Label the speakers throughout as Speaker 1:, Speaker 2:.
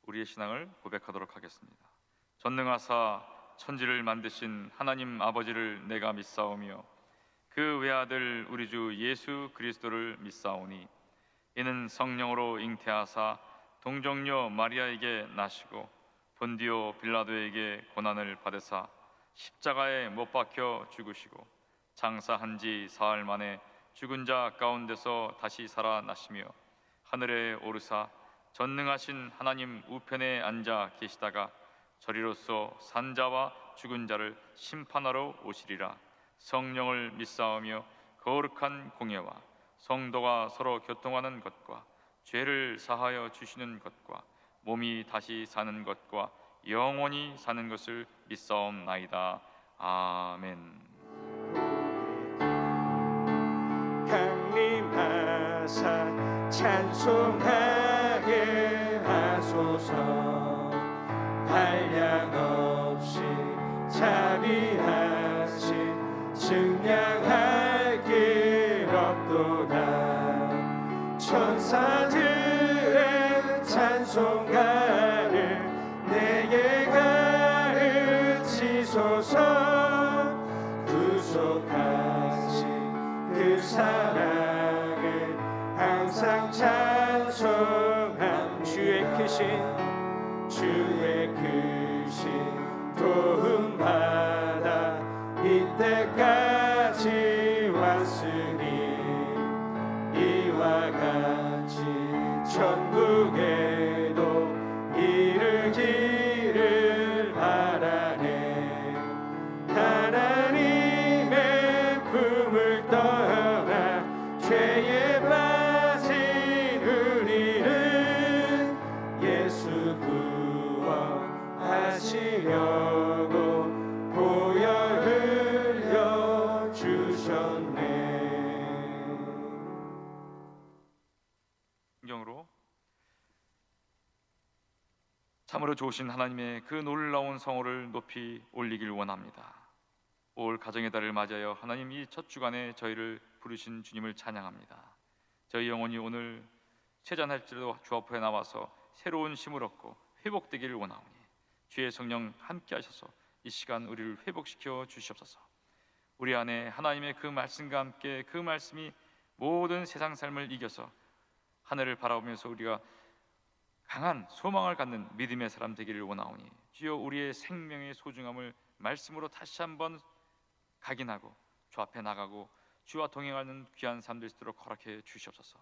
Speaker 1: 우리의 신앙을 고백하도록 하겠습니다. 전능하사 천지를 만드신 하나님 아버지를 내가 믿사오며 그 외아들 우리 주 예수 그리스도를 믿사오니 이는 성령으로 잉태하사 동정녀 마리아에게 나시고 본디오 빌라도에게 고난을 받으사 십자가에 못 박혀 죽으시고 장사한 지 사흘 만에 죽은 자 가운데서 다시 살아나시며 하늘에 오르사 전능하신 하나님 우편에 앉아 계시다가 저리로서 산자와 죽은 자를 심판하러 오시리라. 성령을 믿사오며 거룩한 공예와 성도가 서로 교통하는 것과 죄를 사하여 주시는 것과 몸이 다시 사는 것과 영원히 사는 것을 믿사옵나이다. 아멘.
Speaker 2: 강림하사 찬송하게 하소서. 한량없이 자비하신 증량할 길 없도다. 천사들의 찬송가를 내게 가르치소서. 구속하신 그 사랑을 항상 찬송함. 주의 크신 도움 받아 이때까지 왔으니 이와 같이 천국에도 이르기를 바라네. 하나님의 품을 떠나 죄에 빠진 우리를 예수 구원하시려고 보혈 흘려 주셨네.
Speaker 1: 성경으로 참으로 좋으신 하나님의 그 놀라운 성호를 높이 올리길 원합니다. 올 가정의 달을 맞이하여 하나님 이 첫 주간에 저희를 부르신 주님을 찬양합니다. 저희 영혼이 오늘 세잔할지라도 주 앞에 나와서 새로운 힘을 얻고 회복되기를 원하오니 주의 성령 함께 하셔서 이 시간 우리를 회복시켜 주시옵소서. 우리 안에 하나님의 그 말씀과 함께 그 말씀이 모든 세상 삶을 이겨서 하늘을 바라보면서 우리가 강한 소망을 갖는 믿음의 사람 되기를 원하오니 주여 우리의 생명의 소중함을 말씀으로 다시 한번 각인하고 주 앞에 나가고 주와 동행하는 귀한 삶 될 수 있도록 허락해 주시옵소서.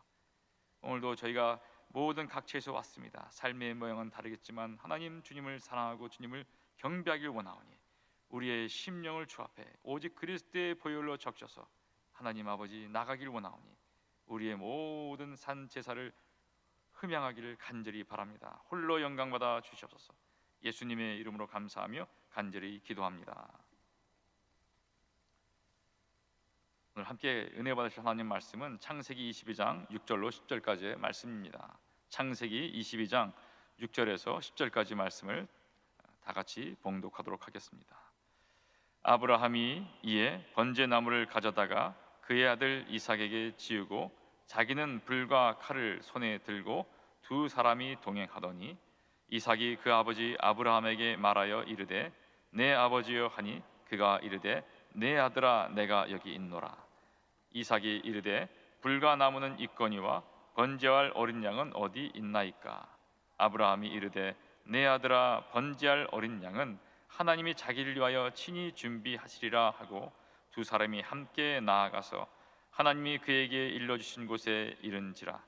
Speaker 1: 오늘도 저희가 모든 각처에서 왔습니다. 삶의 모양은 다르겠지만 하나님 주님을 사랑하고 주님을 경배하길 원하오니 우리의 심령을 주 앞에 오직 그리스도의 보혈로 적셔서 하나님 아버지 나가길 원하오니 우리의 모든 산 제사를 흠양하기를 간절히 바랍니다. 홀로 영광받아 주시옵소서. 예수님의 이름으로 감사하며 간절히 기도합니다. 오늘 함께 은혜 받으실 하나님 말씀은 창세기 22장 6절로 10절까지의 말씀입니다. 창세기 22장 6절에서 10절까지 말씀을 다 같이 봉독하도록 하겠습니다. 아브라함이 이에 번제나무를 가져다가 그의 아들 이삭에게 지우고 자기는 불과 칼을 손에 들고 두 사람이 동행하더니 이삭이 그 아버지 아브라함에게 말하여 이르되 내 아버지여 하니 그가 이르되 내 아들아 내가 여기 있노라. 이삭이 이르되 불과 나무는 있거니와 번제할 어린 양은 어디 있나이까. 아브라함이 이르되 내 아들아 번제할 어린 양은 하나님이 자기를 위하여 친히 준비하시리라 하고 두 사람이 함께 나아가서 하나님이 그에게 일러주신 곳에 이른지라.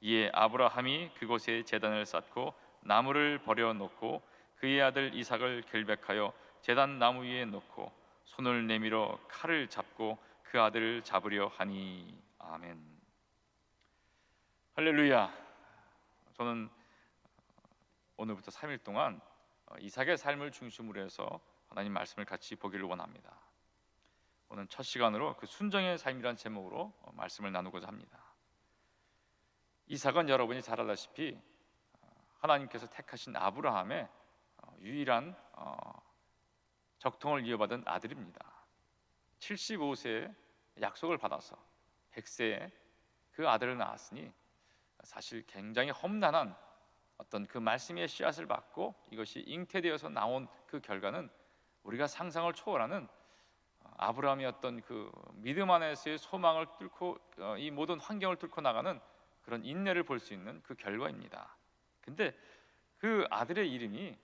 Speaker 1: 이에 아브라함이 그곳에 제단을 쌓고 나무를 버려놓고 그의 아들 이삭을 결백하여 제단 나무 위에 놓고 손을 내밀어 칼을 잡고 그 아들을 잡으려 하니. 아멘. 할렐루야. 저는 오늘부터 3일 동안 이삭의 삶을 중심으로 해서 하나님 말씀을 같이 보기를 원합니다. 오늘 첫 시간으로 그 순정의 삶이란 제목으로 말씀을 나누고자 합니다. 이삭은 여러분이 잘 알다시피 하나님께서 택하신 아브라함의 유일한 적통을 이어받은 아들입니다. 75세에 약속을 받아서 100세에 그 아들을 낳았으니 사실 굉장히 험난한 어떤 그 말씀의 씨앗을 받고 이것이 잉태되어서 나온 그 결과는 우리가 상상을 초월하는 아브라함이 어떤 그 믿음 안에서의 소망을 뚫고 이 모든 환경을 뚫고 나가는 그런 인내를 볼 수 있는 그 결과입니다. 근데 그 아들의 이름이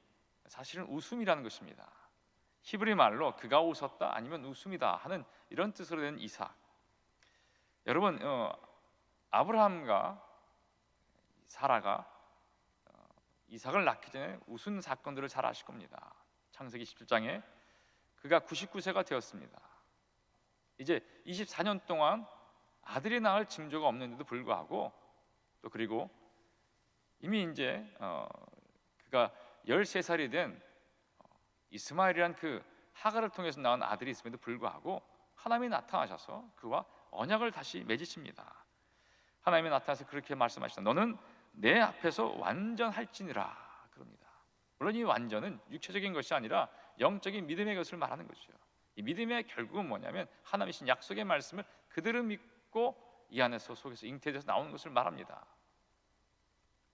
Speaker 1: 사실은 웃음이라는 것입니다. 히브리 말로 그가 웃었다 아니면 웃음이다 하는 이런 뜻으로 된 이삭. 여러분, 아브라함과 사라가 이삭을 낳기 전에 웃은 사건들을 잘 아실 겁니다. 창세기 17장에 그가 99세가 되었습니다. 이제 24년 동안 아들이 낳을 징조가 없는데도 불구하고 또 그리고 이미 이제 그가 13살이 된 이스마엘이란 그 하갈을 통해서 낳은 아들이 있음에도 불구하고 하나님이 나타나셔서 그와 언약을 다시 맺으십니다. 하나님이 나타나서 그렇게 말씀하시다. 너는 내 앞에서 완전할지니라 그럽니다. 물론 이 완전은 육체적인 것이 아니라 영적인 믿음의 것을 말하는 것이죠. 이 믿음의 결국은 뭐냐면 하나님이신 약속의 말씀을 그대로 믿고 이 안에서 속에서 잉태돼서 나오는 것을 말합니다.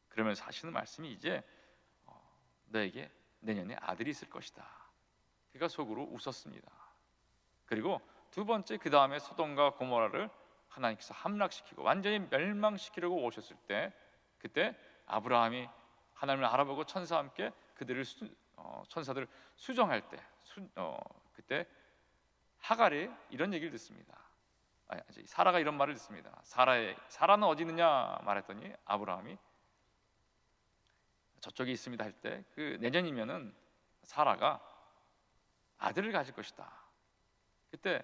Speaker 1: 그러면서 하시는 말씀이 이제 너에게 내년에 아들이 있을 것이다. 그가 속으로 웃었습니다. 그리고 두 번째 그 다음에 소돔과 고모라를 하나님께서 함락시키고 완전히 멸망시키려고 오셨을 때 그때 아브라함이 하나님을 알아보고 천사와 함께 그들을 천사들을 수정할 때 그때 하갈이 이런 얘기를 듣습니다. 사라가 이런 말을 듣습니다. 사라는 어디 있느냐 말했더니 아브라함이 저쪽에 있습니다 할 때 그 내년이면은 사라가 아들을 가질 것이다. 그때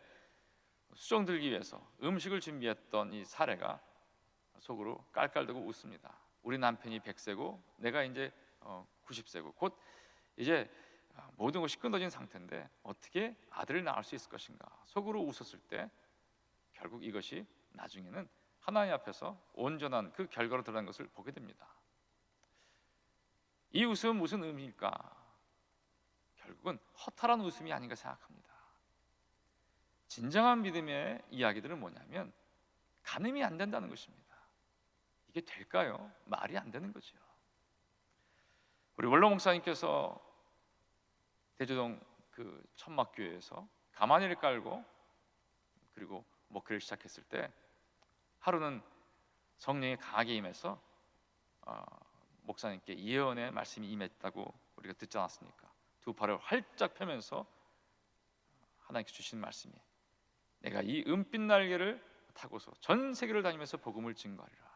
Speaker 1: 수정 들기 위해서 음식을 준비했던 이 사례가 속으로 깔깔대고 웃습니다. 우리 남편이 100세고 내가 이제 90세고 곧 이제 모든 것이 끊어진 상태인데 어떻게 아들을 낳을 수 있을 것인가 속으로 웃었을 때 결국 이것이 나중에는 하나님 앞에서 온전한 그 결과로 드러난 것을 보게 됩니다. 이 웃음은 무슨 의미일까? 결국은 허탈한 웃음이 아닌가 생각합니다. 진정한 믿음의 이야기들은 뭐냐면 가늠이 안 된다는 것입니다. 이게 될까요? 말이 안 되는 거죠. 우리 원로 목사님께서 대조동 그 천막교회에서 가마니를 깔고 그리고 목회를 시작했을 때 하루는 성령이 강하게 임해서 목사님께 예언의 말씀이 임했다고 우리가 듣지 않았습니까? 두 팔을 활짝 펴면서 하나님께서 주신 말씀이 내가 이 은빛 날개를 타고서 전 세계를 다니면서 복음을 증거하리라.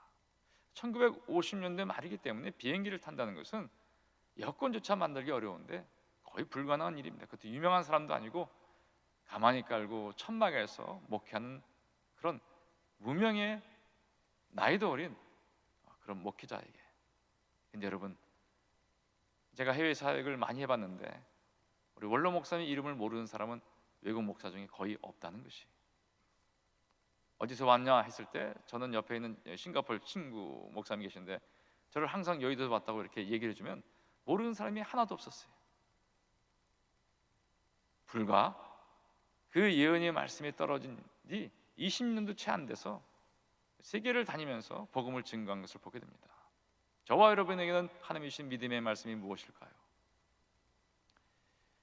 Speaker 1: 1950년대 말이기 때문에 비행기를 탄다는 것은 여권조차 만들기 어려운데 거의 불가능한 일입니다. 그것도 유명한 사람도 아니고 가만히 깔고 천막에서 목회하는 그런 무명의 나이도 어린 그런 목회자에게. 근데 여러분, 제가 해외 사역을 많이 해봤는데 우리 원로 목사님 이름을 모르는 사람은 외국 목사 중에 거의 없다는 것이. 어디서 왔냐 했을 때 저는 옆에 있는 싱가포르 친구 목사님이 계신데 저를 항상 여의도에서 왔다고 이렇게 얘기를 해주면 모르는 사람이 하나도 없었어요. 불과 그 예언의 말씀이 떨어진 지 20년도 채 안 돼서 세계를 다니면서 복음을 증거한 것을 보게 됩니다. 저와 여러분에게는 하나님이 주신 믿음의 말씀이 무엇일까요?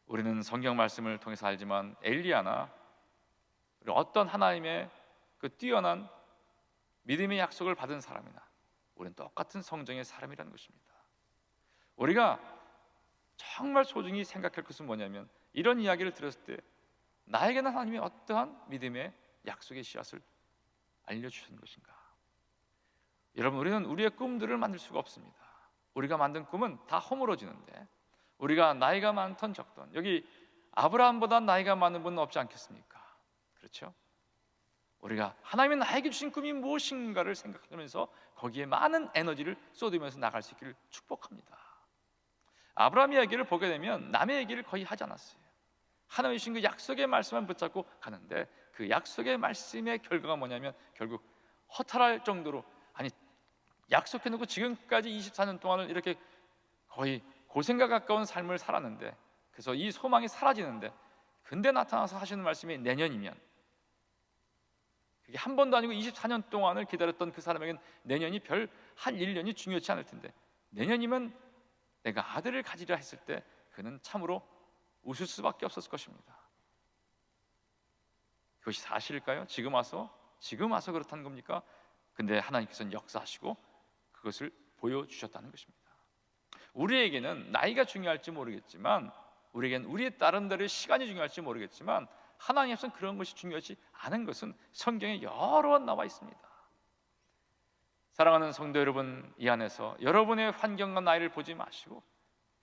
Speaker 1: 우리는 성경 말씀을 통해서 알지만 엘리야나 어떤 하나님의 그 뛰어난 믿음의 약속을 받은 사람이나 우리는 똑같은 성정의 사람이라는 것입니다. 우리가 정말 소중히 생각할 것은 뭐냐면 이런 이야기를 들었을 때 나에게는 하나님이 어떠한 믿음의 약속의 씨앗을 알려주신 것인가? 여러분, 우리는 우리의 꿈들을 만들 수가 없습니다. 우리가 만든 꿈은 다 허물어지는데 우리가 나이가 많던 적던 여기 아브라함보다 나이가 많은 분은 없지 않겠습니까? 그렇죠? 우리가 하나님이 나에게 주신 꿈이 무엇인가를 생각하면서 거기에 많은 에너지를 쏟으면서 나갈 수 있기를 축복합니다. 아브라함 이야기를 보게 되면 남의 얘기를 거의 하지 않았어요. 하나님이 주신 그 약속의 말씀만 붙잡고 가는데 그 약속의 말씀의 결과가 뭐냐면 결국 허탈할 정도로 아니 약속해놓고 지금까지 24년 동안을 이렇게 거의 고생과 가까운 삶을 살았는데 그래서 이 소망이 사라지는데 근데 나타나서 하시는 말씀이 내년이면 그게 한 번도 아니고 24년 동안을 기다렸던 그 사람에게는 내년이 별 한 1년이 중요치 않을 텐데 내년이면 내가 아들을 가지려 했을 때 그는 참으로 웃을 수밖에 없었을 것입니다. 그것이 사실일까요? 지금 와서 그렇다는 겁니까? 근데 하나님께서는 역사하시고 그것을 보여주셨다는 것입니다. 우리에게는 나이가 중요할지 모르겠지만, 우리에게는 우리의 나름대로의 시간이 중요할지 모르겠지만, 하나님께서는 그런 것이 중요하지 않은 것은 성경에 여러 번 나와 있습니다. 사랑하는 성도 여러분, 이 안에서 여러분의 환경과 나이를 보지 마시고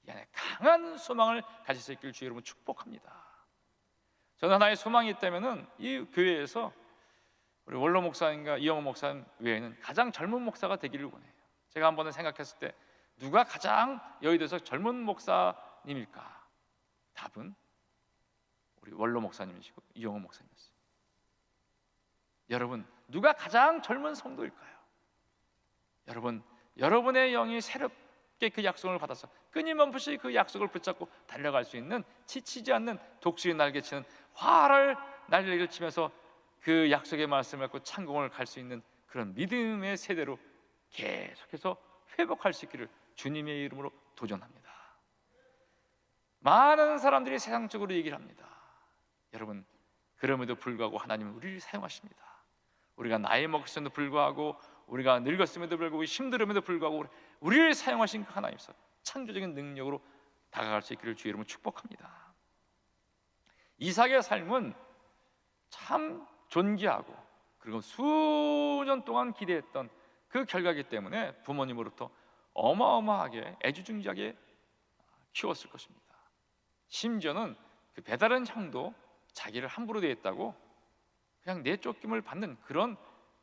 Speaker 1: 이 안에 강한 소망을 가질 수 있기를 주 여러분 축복합니다. 저는 하나의 소망이 있다면은 이 교회에서 우리 원로 목사님과 이영호 목사님 외에는 가장 젊은 목사가 되기를 원해요. 제가 한 번은 생각했을 때 누가 가장 여의도에서 젊은 목사님일까? 답은 우리 원로 목사님이시고 이영호 목사님이었어요. 여러분, 누가 가장 젊은 성도일까요? 여러분, 여러분의 영이 새롭게 그 약속을 받아서 끊임없이 그 약속을 붙잡고 달려갈 수 있는, 지치지 않는 독수리 날개치는 활을 날개를 치면서 그 약속의 말씀을 갖고 창공을 갈 수 있는 그런 믿음의 세대로 계속해서 회복할 수 있기를 주님의 이름으로 도전합니다. 많은 사람들이 세상적으로 얘기를 합니다. 여러분, 그럼에도 불구하고 하나님은 우리를 사용하십니다. 우리가 나이 먹었음에도 불구하고, 우리가 늙었음에도 불구하고, 힘들음에도 불구하고 우리를 사용하신 그 하나님께서 창조적인 능력으로 다가갈 수 있기를 주의 이름으로 축복합니다. 이삭의 삶은 참 존귀하고 그리고 수년 동안 기대했던 그 결과이기 때문에 부모님으로부터 어마어마하게 애지중지하게 키웠을 것입니다. 심지어는 그 배다른 형도 자기를 함부로 대했다고 그냥 내쫓김을 받는 그런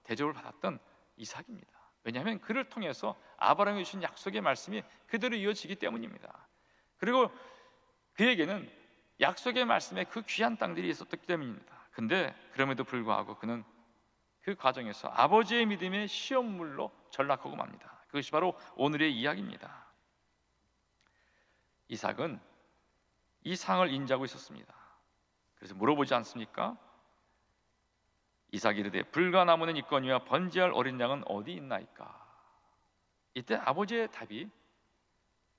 Speaker 1: 대접을 받았던 이삭입니다. 왜냐하면 그를 통해서 아브라함이 주신 약속의 말씀이 그대로 이어지기 때문입니다. 그리고 그에게는 약속의 말씀에 그 귀한 땅들이 있었기 때문입니다. 근데 그럼에도 불구하고 그는 그 과정에서 아버지의 믿음의 시험물로 전락하고 맙니다. 그것이 바로 오늘의 이야기입니다. 이삭은 이 상을 인지하고 있었습니다. 그래서 물어보지 않습니까? 이삭이 이르되 불과 나무는 있거니와 번제할 어린 양은 어디 있나이까? 이때 아버지의 답이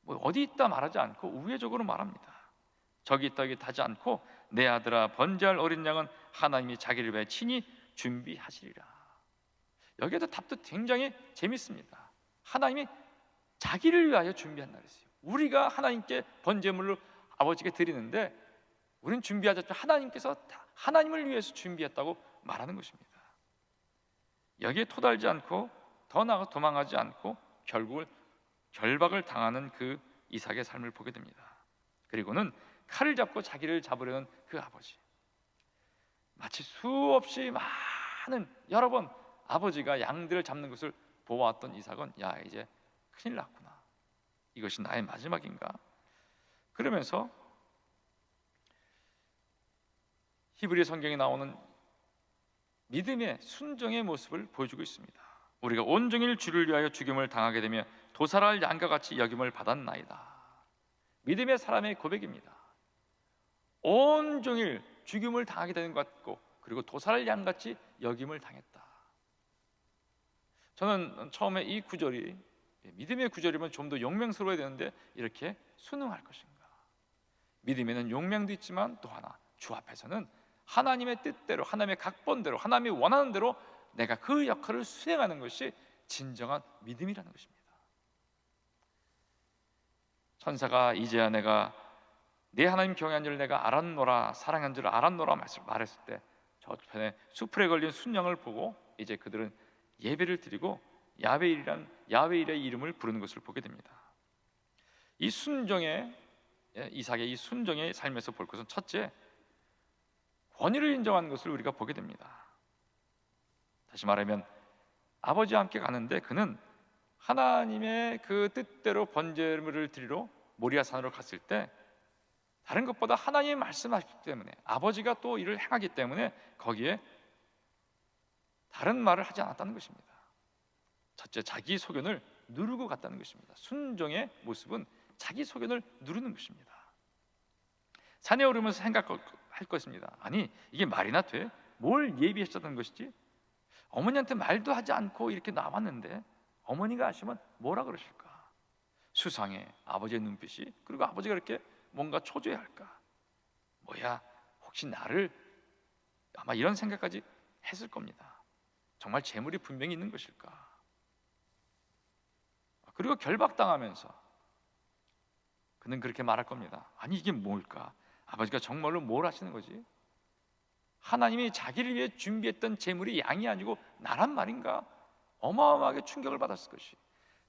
Speaker 1: 뭐 어디 있다 말하지 않고 우회적으로 말합니다. 저기 있다 여기 하지 않고 내 아들아, 번제할 어린 양은 하나님이 자기를 위해 친히 준비하시리라. 여기에도 답도 굉장히 재밌습니다. 하나님이 자기를 위하여 준비한다 그랬어요. 우리가 하나님께 번제물로 아버지께 드리는데 우리는 준비하지 않고 하나님께서 하나님을 위해서 준비했다고 말하는 것입니다. 여기에 토달지 않고 더 나아가 도망하지 않고 결국은 결박을 당하는 그 이삭의 삶을 보게 됩니다. 그리고는 칼을 잡고 자기를 잡으려는 그 아버지, 마치 수없이 많은 여러 번 아버지가 양들을 잡는 것을 보아왔던 이삭은 야, 이제 큰일 났구나, 이것이 나의 마지막인가? 그러면서 히브리 성경에 나오는 믿음의 순종의 모습을 보여주고 있습니다. 우리가 온종일 주를 위하여 죽임을 당하게 되며 도살할 양과 같이 여김을 받았나이다. 믿음의 사람의 고백입니다. 온종일 죽임을 당하게 되는 것 같고 그리고 도살할 양같이 여김을 당했다. 저는 처음에 이 구절이 믿음의 구절이면 좀 더 용맹스러워야 되는데 이렇게 순응할 것인가? 믿음에는 용맹도 있지만 또 하나 주 앞에서는 하나님의 뜻대로, 하나님의 각본대로, 하나님이 원하는 대로 내가 그 역할을 수행하는 것이 진정한 믿음이라는 것입니다. 천사가 이제야 내가 내 하나님 경외한 줄 내가 알았노라, 사랑한 줄 알았노라 말했을 때 저편에 수풀에 걸린 순양을 보고 이제 그들은 예배를 드리고 야훼일의 이름을 부르는 것을 보게 됩니다. 이 순종의 이삭의 이 순종의 삶에서 볼 것은 첫째, 권위를 인정하는 것을 우리가 보게 됩니다. 다시 말하면 아버지와 함께 가는데 그는 하나님의 그 뜻대로 번제물을 드리러 모리아산으로 갔을 때 다른 것보다 하나님의 말씀하시기 때문에 아버지가 또 이를 행하기 때문에 거기에 다른 말을 하지 않았다는 것입니다. 첫째, 자기 소견을 누르고 갔다는 것입니다. 순종의 모습은 자기 소견을 누르는 것입니다. 산에 오르면서 생각할 것입니다. 아니, 이게 말이나 돼? 뭘 예비했었던 것이지? 어머니한테 말도 하지 않고 이렇게 나왔는데 어머니가 아시면 뭐라 그러실까? 수상해, 아버지의 눈빛이. 그리고 아버지가 이렇게 뭔가 초조해할까? 뭐야, 혹시 나를, 아마 이런 생각까지 했을 겁니다. 정말 재물이 분명히 있는 것일까? 그리고 결박당하면서 그는 그렇게 말할 겁니다. 아니, 이게 뭘까? 아버지가 정말로 뭘 하시는 거지? 하나님이 자기를 위해 준비했던 재물이 양이 아니고 나란 말인가? 어마어마하게 충격을 받았을 것이.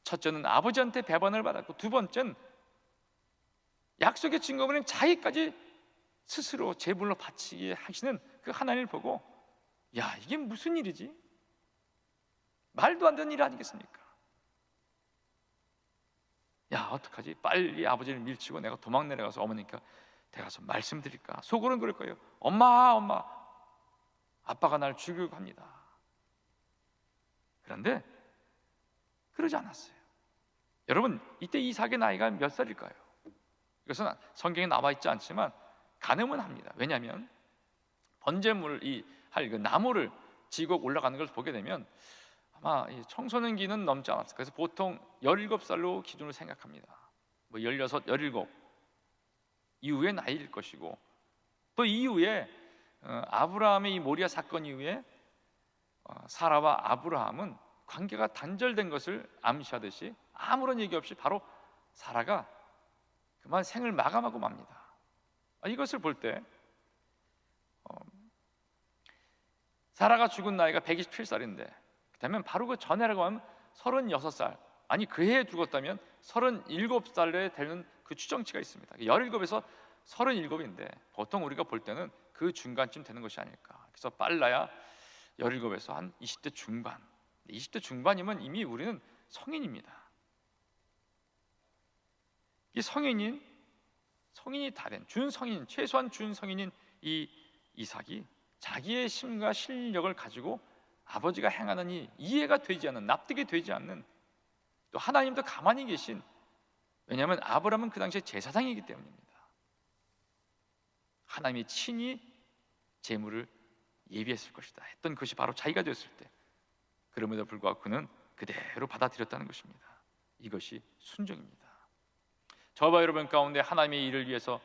Speaker 1: 첫째는 아버지한테 배반을 받았고, 두 번째는 약속의 증거물인 자기까지 스스로 제물로 바치게 하시는 그 하나님을 보고, 야, 이게 무슨 일이지? 말도 안 되는 일 아니겠습니까? 야, 어떡하지? 빨리 아버지를 밀치고 내가 도망 내려가서 어머니께 가서 말씀드릴까? 속으로는 그럴 거예요. 엄마, 아빠가 날 죽이려고 합니다. 그런데 그러지 않았어요. 여러분, 이때 이삭의 나이가 몇 살일까요? 이것은 성경에 나와 있지 않지만 가늠은 합니다. 왜냐하면 번제물 할 그 나무를 지고 올라가는 걸 보게 되면 아마 청소년기는 넘지 않았어요. 그래서 보통 17살로 기준으로 생각합니다. 뭐 16, 17 이후의 나이일 것이고, 또 이후에 아브라함의 이 모리아 사건 이후에 사라와 아브라함은 관계가 단절된 것을 암시하듯이 아무런 얘기 없이 바로 사라가 그만 생을 마감하고 맙니다. 이것을 볼 때 사라가 죽은 나이가 127살인데 그렇다면 바로 그 전해라고 하면 36살, 아니 그 해에 죽었다면 37살에 되는 그 추정치가 있습니다. 17에서 37인데 보통 우리가 볼 때는 그 중간쯤 되는 것이 아닐까. 그래서 빨라야 17에서 한 20대 중반. 20대 중반이면 이미 우리는 성인입니다. 이 성인이 다 된 준성인, 최소한 준성인인 이 이삭이 자기의 힘과 실력을 가지고 아버지가 행하는 이 이해가 되지 않는, 납득이 되지 않는, 또 하나님도 가만히 계신, 왜냐하면 아브라함은 그 당시에 제사장이기 때문입니다. 하나님이 친히 재물을 예비했을 것이다 했던 것이 바로 자기가 됐을 때, 그럼에도 불구하고 그는 그대로 받아들였다는 것입니다. 이것이 순종입니다. 저와 여러분 가운데 하나님의 일을 위해서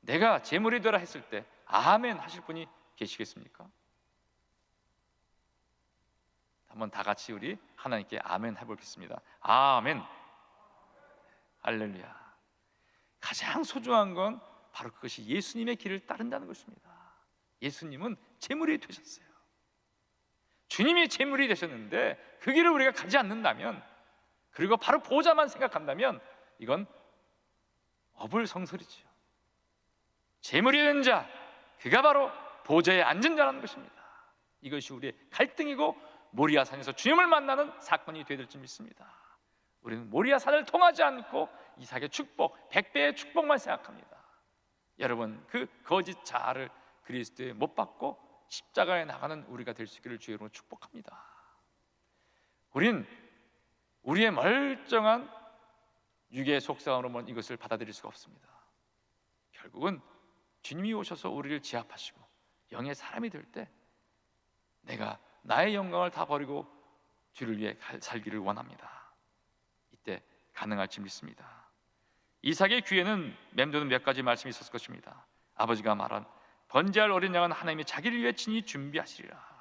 Speaker 1: 내가 재물이 되라 했을 때 아멘 하실 분이 계시겠습니까? 한번 다 같이 우리 하나님께 아멘 해보겠습니다. 아멘. 할렐루야. 가장 소중한 건 바로 그것이 예수님의 길을 따른다는 것입니다. 예수님은 재물이 되셨어요. 주님이 재물이 되셨는데 그 길을 우리가 가지 않는다면, 그리고 바로 보호자만 생각한다면 이건 어불성설이죠. 재물이 된 자, 그가 바로 보좌에 앉은 자라는 것입니다. 이것이 우리의 갈등이고 모리아산에서 주님을 만나는 사건이 되어야 될 줄 믿습니다. 우리는 모리아산을 통하지 않고 이삭의 축복, 100배의 축복만 생각합니다. 여러분, 그 거짓 자아를 그리스도에 못 박고 십자가에 나가는 우리가 될 수 있기를 주의 이름으로 축복합니다. 우린 우리의 멀쩡한 육의 속성으로만 이것을 받아들일 수가 없습니다. 결국은 주님이 오셔서 우리를 제압하시고 영의 사람이 될 때 내가 나의 영광을 다 버리고 주를 위해 살기를 원합니다. 이때 가능할지 믿습니다. 이삭의 귀에는 맴도는 몇 가지 말씀이 있었을 것입니다. 아버지가 말한 번제할 어린 양은 하나님이 자기를 위해 친히 준비하시리라.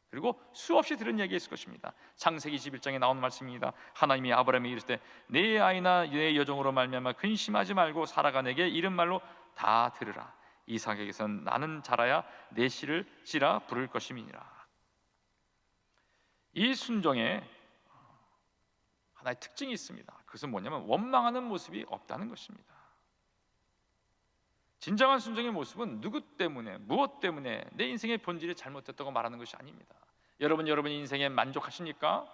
Speaker 1: 그리고 수없이 들은 이야기가 있을 것입니다. 창세기 21장에 나오는 말씀입니다. 하나님이 아브라함에게 이르시되 내 아이나 내 여종으로 말미암아 근심하지 말고 사라가 내게 이른 말로 다 들으라. 이삭에게선 나는 자라야 내 씨를 씨라 부를 것임이니라. 이 순종에 하나의 특징이 있습니다. 그것은 뭐냐면 원망하는 모습이 없다는 것입니다. 진정한 순종의 모습은 누구 때문에, 무엇 때문에 내 인생의 본질이 잘못됐다고 말하는 것이 아닙니다. 여러분의 인생에 만족하십니까?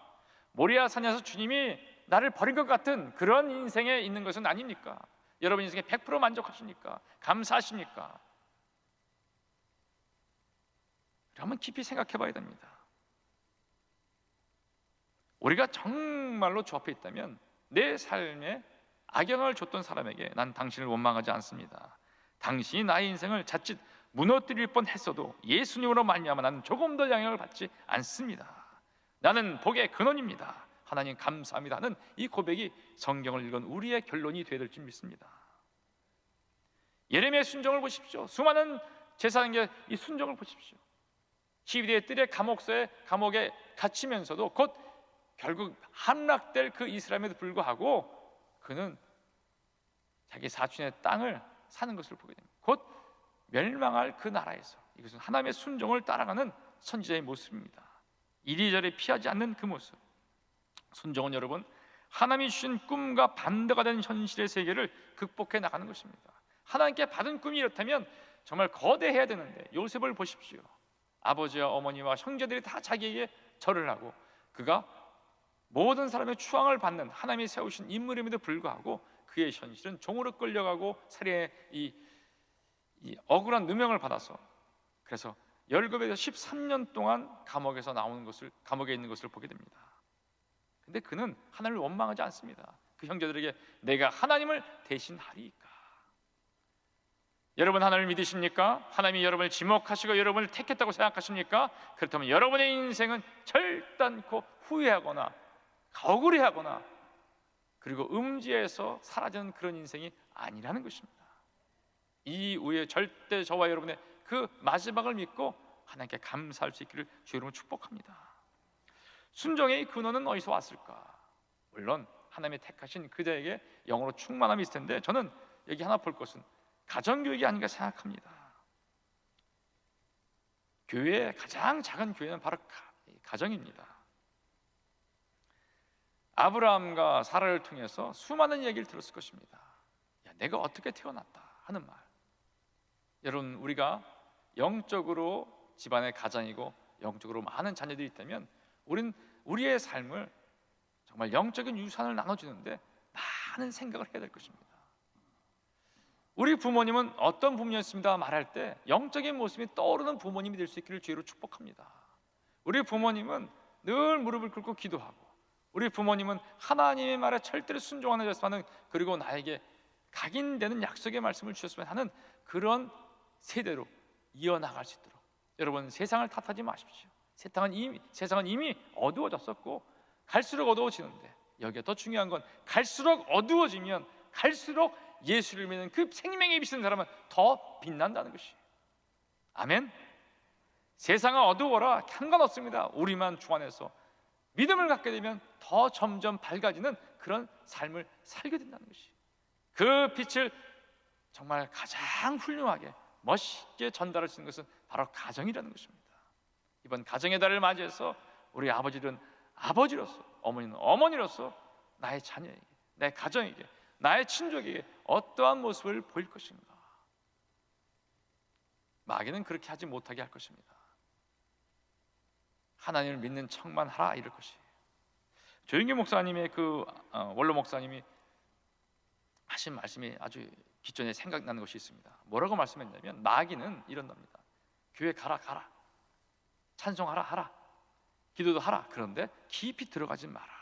Speaker 1: 모리아산에서 주님이 나를 버린 것 같은 그런 인생에 있는 것은 아닙니까? 여러분 인생에 100% 만족하십니까? 감사하십니까? 한번 깊이 생각해 봐야 됩니다. 우리가 정말로 주 앞에 있다면 내 삶에 악영향을 줬던 사람에게 난 당신을 원망하지 않습니다. 당신이 나의 인생을 자칫 무너뜨릴 뻔했어도 예수님으로 말미암아 나는 조금 더 영향을 받지 않습니다. 나는 복의 근원입니다. 하나님 감사합니다 하는 이 고백이 성경을 읽은 우리의 결론이 되어야 될 줄 믿습니다. 예레미야의 순종을 보십시오. 수많은 제사장의 이 순종을 보십시오. 히브리의 뜰의 감옥에 갇히면서도 곧 결국 함락될 그 이스라엘에도 불구하고 그는 자기 사촌의 땅을 사는 것을 보게 됩니다. 곧 멸망할 그 나라에서 이것은 하나님의 순종을 따라가는 선지자의 모습입니다. 이리저리 피하지 않는 그 모습. 순종은 여러분 하나님이 주신 꿈과 반대가 된 현실의 세계를 극복해 나가는 것입니다. 하나님께 받은 꿈이 이렇다면 정말 거대해야 되는데 요셉을 보십시오. 아버지와 어머니와 형제들이 다 자기에게 절을 하고 그가 모든 사람의 추앙을 받는 하나님이 세우신 인물임에도 불구하고 그의 현실은 종으로 끌려가고 살해의 이 억울한 누명을 받아서 그래서 열급에서 13년 동안 감옥에 있는 것을 보게 됩니다. 근데 그는 하나님을 원망하지 않습니다. 그 형제들에게 내가 하나님을 대신하리이까. 여러분 하나님을 믿으십니까? 하나님이 여러분을 지목하시고 여러분을 택했다고 생각하십니까? 그렇다면 여러분의 인생은 절단코 후회하거나 억울해하거나 그리고 음지에서 사라지는 그런 인생이 아니라는 것입니다. 이후에 절대 저와 여러분의 그 마지막을 믿고 하나님께 감사할 수 있기를 주 여러분 축복합니다. 순종의 근원은 어디서 왔을까? 물론 하나님이 택하신 그대에게 영으로 충만함이 있을 텐데 저는 여기 하나 볼 것은 가정교육이 아닌가 생각합니다. 교회의 가장 작은 교회는 바로 가정입니다. 아브라함과 사라를 통해서 수많은 얘기를 들었을 것입니다. 야, 내가 어떻게 태어났다 하는 말. 여러분 우리가 영적으로 집안의 가장이고 영적으로 많은 자녀들이 있다면 우리의 삶을 정말 영적인 유산을 나눠주는데 많은 생각을 해야 될 것입니다. 우리 부모님은 어떤 부모님이었습니다 말할 때 영적인 모습이 떠오르는 부모님이 될 수 있기를 주의로 축복합니다. 우리 부모님은 늘 무릎을 꿇고 기도하고 우리 부모님은 하나님의 말에 절대로 순종하는 자였으면 그리고 나에게 각인되는 약속의 말씀을 주셨으면 하는 그런 세대로 이어나갈 수 있도록 여러분 세상을 탓하지 마십시오. 세상은 이미 어두워졌었고 갈수록 어두워지는데 여기에 더 중요한 건 갈수록 어두워지면 갈수록 예수를 믿는 그 생명에 비치는 사람은 더 빛난다는 것이에요. 아멘. 세상은 어두워라 상관없습니다. 우리만 주 안에서 믿음을 갖게 되면 더 점점 밝아지는 그런 삶을 살게 된다는 것이에요. 그 빛을 정말 가장 훌륭하게 멋있게 전달할 수 있는 것은 바로 가정이라는 것입니다. 이번 가정의 달을 맞이해서 우리 아버지들은 아버지로서 어머니는 어머니로서 나의 자녀에게 내 가정에게 나의 친족에게 어떠한 모습을 보일 것인가. 마귀는 그렇게 하지 못하게 할 것입니다. 하나님을 믿는 척만 하라 이럴 것이에요. 조영기 목사님의 원로 목사님이 하신 말씀이 아주 기존에 생각나는 것이 있습니다. 뭐라고 말씀했냐면 마귀는 이런 겁니다. 교회 가라 찬송하라 하라 기도도 하라. 그런데 깊이 들어가지 마라.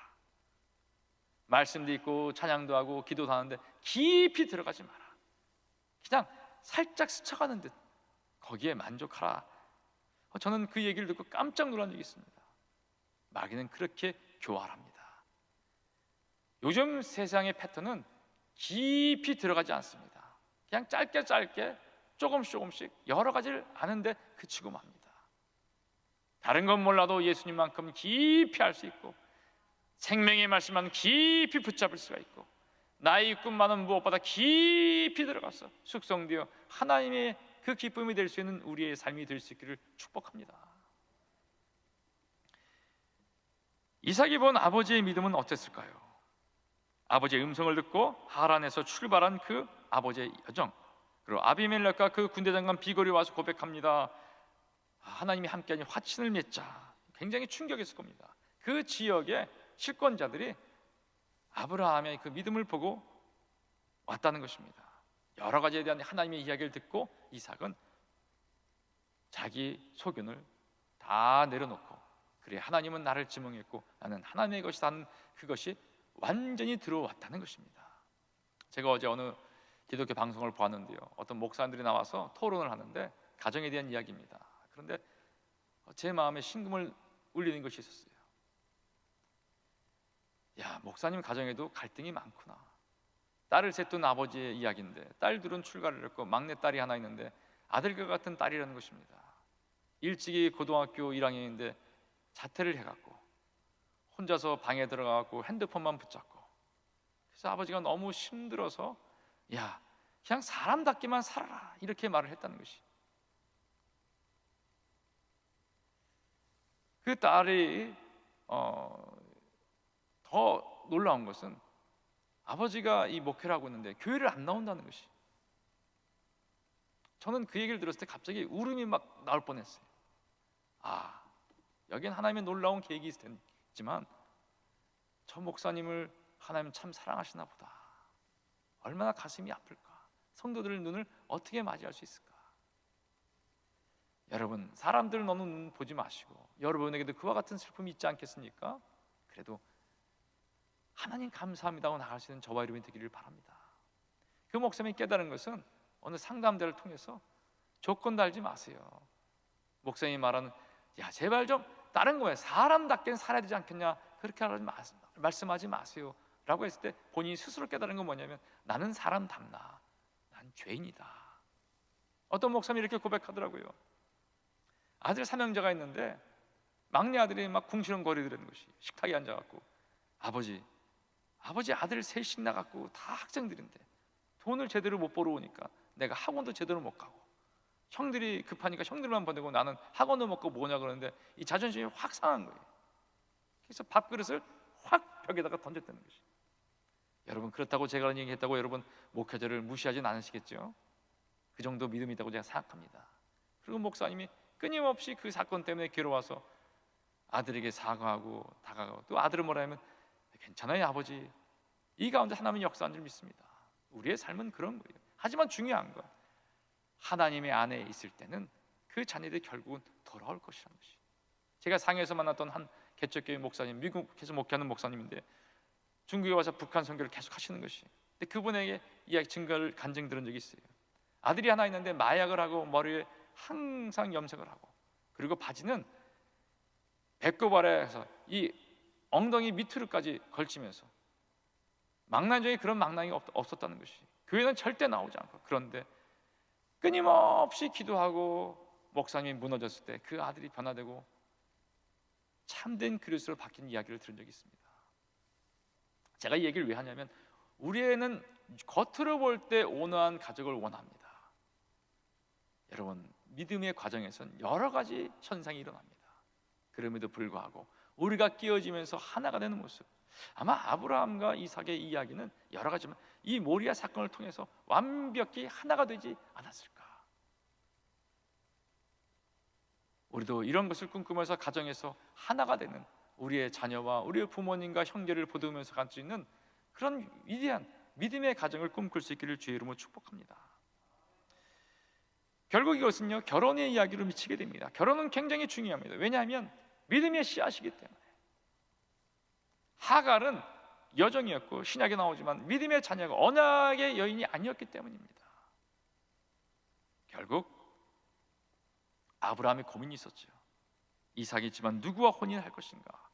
Speaker 1: 말씀도 있고 찬양도 하고 기도도 하는데 깊이 들어가지 마라. 그냥 살짝 스쳐가는 듯 거기에 만족하라. 저는 그 얘기를 듣고 깜짝 놀란 적이 있습니다. 마귀는 그렇게 교활합니다. 요즘 세상의 패턴은 깊이 들어가지 않습니다. 그냥 짧게 조금씩 여러 가지를 아는데 그치고 맙니다. 다른 건 몰라도 예수님만큼 깊이 알 수 있고 생명의 말씀만 깊이 붙잡을 수가 있고 나의 꿈만은 무엇보다 깊이 들어가서 숙성되어 하나님의 그 기쁨이 될 수 있는 우리의 삶이 될 수 있기를 축복합니다. 이삭이 본 아버지의 믿음은 어땠을까요? 아버지의 음성을 듣고 하란에서 출발한 그 아버지의 여정, 그리고 아비멜렉과 그 군대 장관 비골이 와서 고백합니다. 하나님이 함께하니 화친을 맺자. 굉장히 충격했을 겁니다. 그 지역의 실권자들이 아브라함의 그 믿음을 보고 왔다는 것입니다. 여러 가지에 대한 하나님의 이야기를 듣고 이삭은 자기 소견을 다 내려놓고 그래 하나님은 나를 지명했고 나는 하나님의 것이다 하는 그것이 완전히 들어왔다는 것입니다. 제가 어제 어느 기독교 방송을 보았는데요, 어떤 목사님들이 나와서 토론을 하는데 가정에 대한 이야기입니다. 그런데 제 마음에 심금을 울리는 것이 있었어요. 야, 목사님 가정에도 갈등이 많구나. 딸을 셋둔 아버지의 이야기인데, 딸들은 출가를 했고 막내 딸이 하나 있는데 아들과 같은 딸이라는 것입니다. 일찍이 고등학교 1학년인데 자퇴를 해갖고 혼자서 방에 들어가갖고 핸드폰만 붙잡고, 그래서 아버지가 너무 힘들어서 야, 그냥 사람답게만 살아라, 이렇게 말을 했다는 것이. 그 딸이 더 놀라운 것은 아버지가 이 목회를 하고 있는데 교회를 안 나온다는 것이. 저는 그 얘기를 들었을 때 갑자기 울음이 막 나올 뻔했어요. 아, 여긴 하나님의 놀라운 계획이 있지만 저 목사님을 하나님 참 사랑하시나 보다. 얼마나 가슴이 아플까. 성도들의 눈을 어떻게 맞이할 수 있을까. 여러분, 사람들 너무 눈 보지 마시고 여러분에게도 그와 같은 슬픔이 있지 않겠습니까? 그래도 하나님 감사합니다고 나갈 수 있는 저와 여러분이 되기를 바랍니다. 그 목사님이 깨달은 것은 어느 상담대를 통해서 조건 달지 마세요. 목사님이 말하는 야, 제발 좀 다른 거에 사람답게 살아야 되지 않겠냐, 그렇게 말씀하지 마세요 라고 했을 때 본인이 스스로 깨달은 건 뭐냐면 나는 사람답나, 난 죄인이다. 어떤 목사님이 이렇게 고백하더라고요. 아들 삼형제가 있는데 막내 아들이 막 궁시렁거리더라는 것이. 식탁에 앉아갖고 아버지 아들 셋씩 나갖고 다 학생들인데 돈을 제대로 못 벌어오니까 내가 학원도 제대로 못 가고, 형들이 급하니까 형들만 보내고 나는 학원도 못 가고 뭐냐 그러는데 이 자존심이 확 상한 거예요. 그래서 밥그릇을 확 벽에다가 던졌다는 것이. 여러분, 그렇다고 제가 그런 얘기했다고 여러분 목회자를 무시하진 않으시겠죠? 그 정도 믿음이 있다고 제가 생각합니다. 그리고 목사님이 끊임없이 그 사건 때문에 괴로워서 아들에게 사과하고 다가가고, 또 아들은 뭐라 하면 괜찮아요 아버지, 이 가운데 하나님의 역사한 줄 믿습니다. 우리의 삶은 그런 거예요. 하지만 중요한 건 하나님의 안에 있을 때는 그 자녀들이 결국은 돌아올 것이라는 것이. 제가 상해에서 만났던 한 개척교회 목사님, 미국에서 목회하는 목사님인데 중국에 와서 북한 선교를 계속 하시는 것이. 근데 그분에게 이야기 증거를 간증 들은 적이 있어요. 아들이 하나 있는데 마약을 하고 머리에 항상 염색을 하고, 그리고 바지는 배꼽 아래에서 이 엉덩이 밑으로까지 걸치면서 망난 중에 그런 망랑이 없었다는 것이. 교회는 절대 나오지 않고, 그런데 끊임없이 기도하고 목사님이 무너졌을 때 그 아들이 변화되고 참된 그리스도로 바뀐 이야기를 들은 적이 있습니다. 제가 이 얘기를 왜 하냐면 우리는 겉으로 볼 때 온화한 가족을 원합니다. 여러분, 믿음의 과정에선 여러 가지 현상이 일어납니다. 그럼에도 불구하고 우리가 끼어지면서 하나가 되는 모습, 아마 아브라함과 이삭의 이야기는 여러 가지지만 이 모리아 사건을 통해서 완벽히 하나가 되지 않았을까. 우리도 이런 것을 꿈꾸면서 가정에서 하나가 되는 우리의 자녀와 우리의 부모님과 형제를 보듬으면서 갈 수 있는 그런 위대한 믿음의 가정을 꿈꿀 수 있기를 주의 이름으로 축복합니다. 결국 이것은요, 결혼의 이야기로 미치게 됩니다. 결혼은 굉장히 중요합니다. 왜냐하면 믿음의 씨앗이기 때문에. 하갈은 여종이었고 신약에 나오지만 믿음의 자녀가 언약의 여인이 아니었기 때문입니다. 결국 아브라함의 고민이 있었죠. 이삭이 있지만 누구와 혼인할 것인가.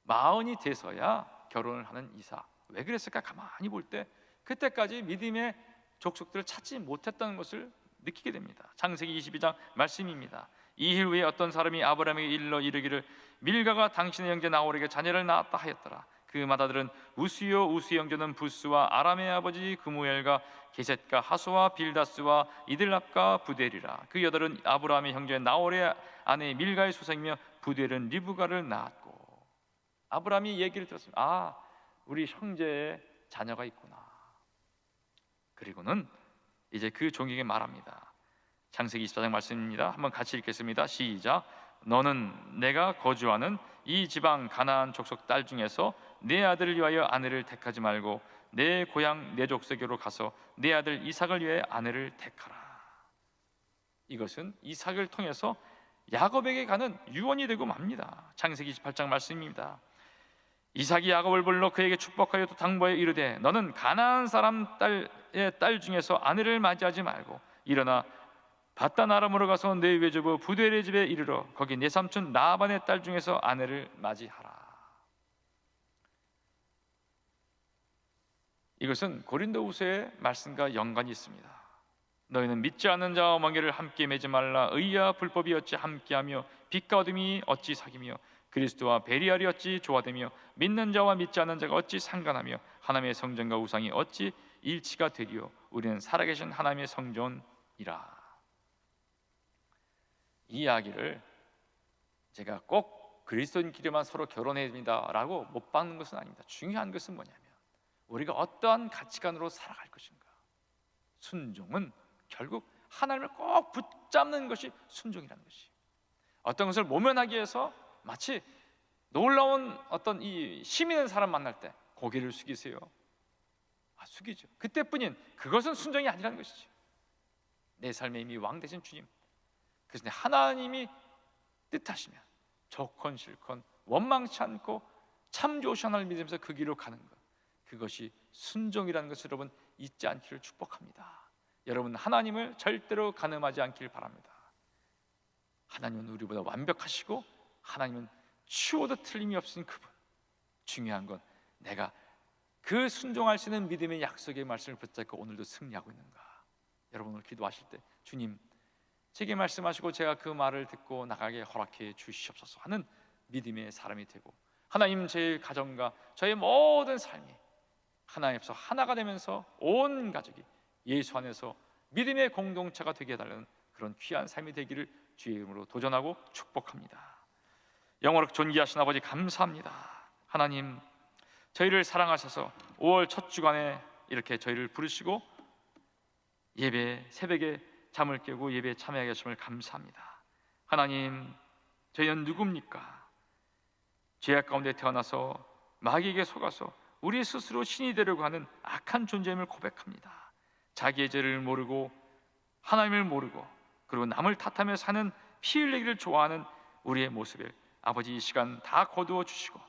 Speaker 1: 마흔이 돼서야 결혼을 하는 이삭. 왜 그랬을까? 가만히 볼 때 그때까지 믿음의 족속들을 찾지 못했다는 것을 느끼게 됩니다. 창세기 22장 말씀입니다. 이일 후에 어떤 사람이 아브라함에게 일러 이르기를 밀가가 당신의 형제 나홀에게 자녀를 낳았다 하였더라. 그 맏아들은 우스요, 우스의 형제는 부스와 아람의 아버지 그무엘과 게셋과 하소와 빌다스와 이들랍과 부델이라. 그 여덟은 아브라함의 형제 나홀의 아내 밀가의 수생이며 부델은 리브가를 낳았고. 아브라함이 얘기를 들었습니다. 아, 우리 형제의 자녀가 있구나. 그리고는 이제 그 종에게 말합니다. 창세기 24장 말씀입니다. 한번 같이 읽겠습니다. 시작. 너는 내가 거주하는 이 지방 가나안 족속 딸 중에서 내 아들을 위하여 아내를 택하지 말고 내 고향 내 족속으로 가서 내 아들 이삭을 위해 아내를 택하라. 이것은 이삭을 통해서 야곱에게 가는 유언이 되고 맙니다. 창세기 28장 말씀입니다. 이삭이 야곱을 불러 그에게 축복하여 또 당부하여 이르되 너는 가나안 사람 딸의 딸 중에서 아내를 맞이하지 말고 일어나 바단 아람으로 가서 내 외조부 부델의 집에 이르러 거기 내 삼촌 라반의 딸 중에서 아내를 맞이하라. 이것은 고린도후서의 말씀과 연관이 있습니다. 너희는 믿지 않는 자와 멍에를 함께 매지 말라. 의와 불법이 어찌 함께하며 빛과 어둠이 어찌 사귀며 그리스도와 베리알이 어찌 조화되며 믿는 자와 믿지 않는 자가 어찌 상관하며 하나님의 성전과 우상이 어찌 일치가 되리요. 우리는 살아계신 하나님의 성전이라. 이 이야기를 제가 꼭 그리스도인끼리만 서로 결혼해야 됩니다라고 못 박는 것은 아닙니다. 중요한 것은 뭐냐면 우리가 어떠한 가치관으로 살아갈 것인가. 순종은 결국 하나님을 꼭 붙잡는 것이 순종이라는 것이. 어떤 것을 모면하기 위해서 마치 놀라운 어떤 이 힘 있는 사람 만날 때 고개를 숙이세요. 숙이죠. 그때뿐인 그것은 순종이 아니라는 것이죠. 내 삶에 이미 왕 되신 주님, 그래서 하나님이 뜻하시면 좋건 싫건 원망치 않고 참 좋으신 하나님을 믿으면서 그 길로 가는 것, 그것이 순종이라는 것을 여러분 잊지 않기를 축복합니다. 여러분 하나님을 절대로 가늠하지 않길 바랍니다. 하나님은 우리보다 완벽하시고 하나님은 추워도 틀림이 없으신 그분. 중요한 건 내가 그 순종할 수 있는 믿음의 약속의 말씀을 붙잡고 오늘도 승리하고 있는가. 여러분 오늘 기도하실 때 주님 제게 말씀하시고 제가 그 말을 듣고 나가게 허락해 주시옵소서 하는 믿음의 사람이 되고, 하나님 제 가정과 저의 모든 삶이 하나님 앞에서 하나가 되면서 온 가족이 예수 안에서 믿음의 공동체가 되게 해달라는 그런 귀한 삶이 되기를 주의 이름으로 도전하고 축복합니다. 영원하고 존귀하신 아버지 감사합니다. 하나님 저희를 사랑하셔서 5월 첫 주간에 이렇게 저희를 부르시고 예배 새벽에 잠을 깨고 예배에 참여하게 하심을 감사합니다. 하나님 저희는 누굽니까? 죄악 가운데 태어나서 마귀에게 속아서 우리 스스로 신이 되려고 하는 악한 존재임을 고백합니다. 자기의 죄를 모르고 하나님을 모르고 그리고 남을 탓하며 사는 피 흘리기를 좋아하는 우리의 모습을 아버지 이 시간 다 거두어 주시고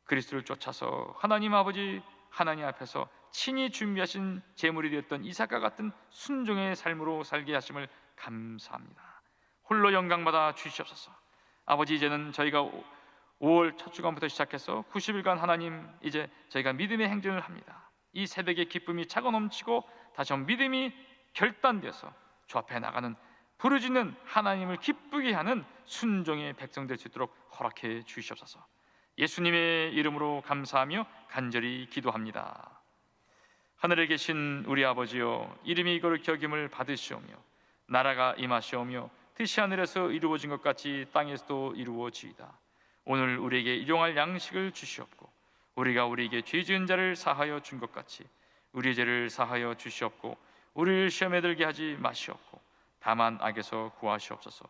Speaker 1: 그리스도를 쫓아서 하나님 아버지 하나님 앞에서 친히 준비하신 제물이 되었던 이삭과 같은 순종의 삶으로 살게 하심을 감사합니다. 홀로 영광받아 주시옵소서. 아버지 이제는 저희가 5월 첫 주간부터 시작해서 90일간 하나님 이제 저희가 믿음의 행진을 합니다. 이 새벽에 기쁨이 차고 넘치고 다시 한번 믿음이 결단되어서 주 앞에 나가는 부르짖는 하나님을 기쁘게 하는 순종의 백성 될 수 있도록 허락해 주시옵소서. 예수님의 이름으로 감사하며 간절히 기도합니다. 하늘에 계신 우리 아버지여, 이름이 이거를 격임을 받으시오며 나라가 임하시오며 뜻이 하늘에서 이루어진 것 같이 땅에서도 이루어지이다. 오늘 우리에게 일용할 양식을 주시옵고 우리가 우리에게 죄 지은 자를 사하여 준 것 같이 우리의 죄를 사하여 주시옵고 우리를 시험에 들게 하지 마시옵고 다만 악에서 구하시옵소서.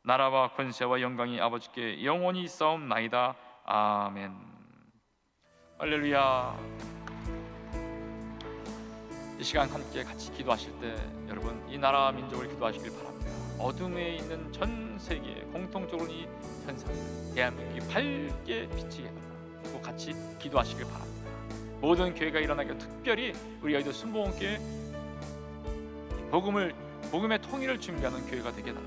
Speaker 1: 나라와 권세와 영광이 아버지께 영원히 있사옵나이다. 아멘. 할렐루야. 이 시간 함께 같이 기도하실 때 여러분 이 나라 민족을 기도하시길 바랍니다. 어둠에 있는 전 세계에 공통적으로 이 현상 대한민국이 밝게 비치게 해달라 같이 기도하시길 바랍니다. 모든 교회가 일어나게 특별히 우리 여의도 순복음교회 복음의 통일을 준비하는 교회가 되게 해달라.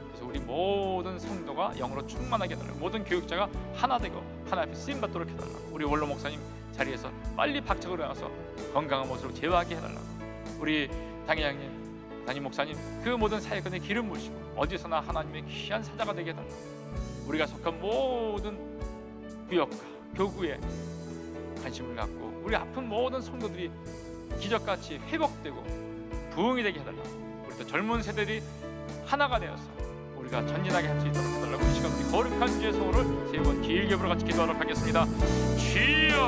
Speaker 1: 그래서 우리 모든 성도가 영으로 충만하게 해달라. 모든 교육자가 하나 되고 하나 앞에 쓰임받도록 해달라. 우리 원로 목사님 자리에서 빨리 박차고 일어나서 건강한 모습으로 제화하게 해달라. 우리 당회장님, 담임 목사님 그 모든 사역권에 기름 부으시고 어디서나 하나님의 귀한 사자가 되게 해달라. 우리가 속한 모든 구역과 교구에 관심을 갖고 우리 아픈 모든 성도들이 기적같이 회복되고 부흥이 되게 해달라. 우리 또 젊은 세대들이 하나가 되어서 우리가 전진하게 할 수 있도록 해달라고 이 시간 우리 거룩한 주의 소원을 세 번 길게 불어 같이 기도하도록 하겠습니다. 주여